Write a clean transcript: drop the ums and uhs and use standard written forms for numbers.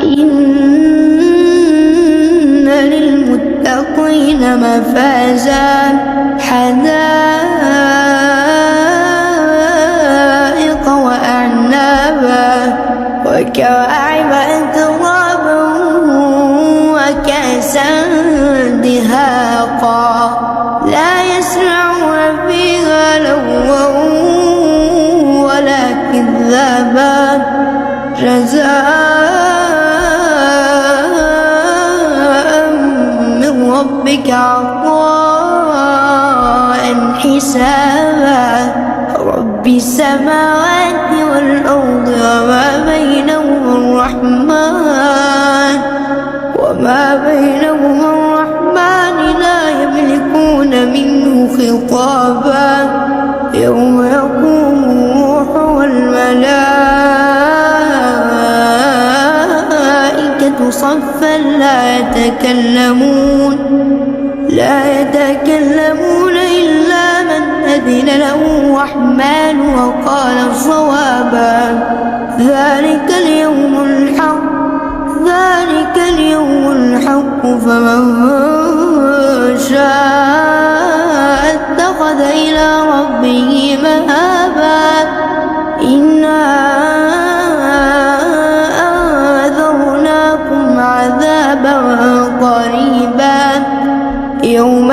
إن للمتقين مفازا حدائق وأعنابا وكواعب أترابا وكأسا دهاقا لا يسمعون فيها لغوا ولا كذابا جزاء من ربك عطاء حسابا رب السماوات والأرض وما بينهما الرحمن لا يملكون منه خطابا يوم يقوم الروح والملائكة صفا لا يتكلمون إلا من أذن له الرحمن وقال صوابا ذلك اليوم الحق فمن شاء اتخذ إلى ربه مآبا إنا أنذرناكم عذابا قريبا يوم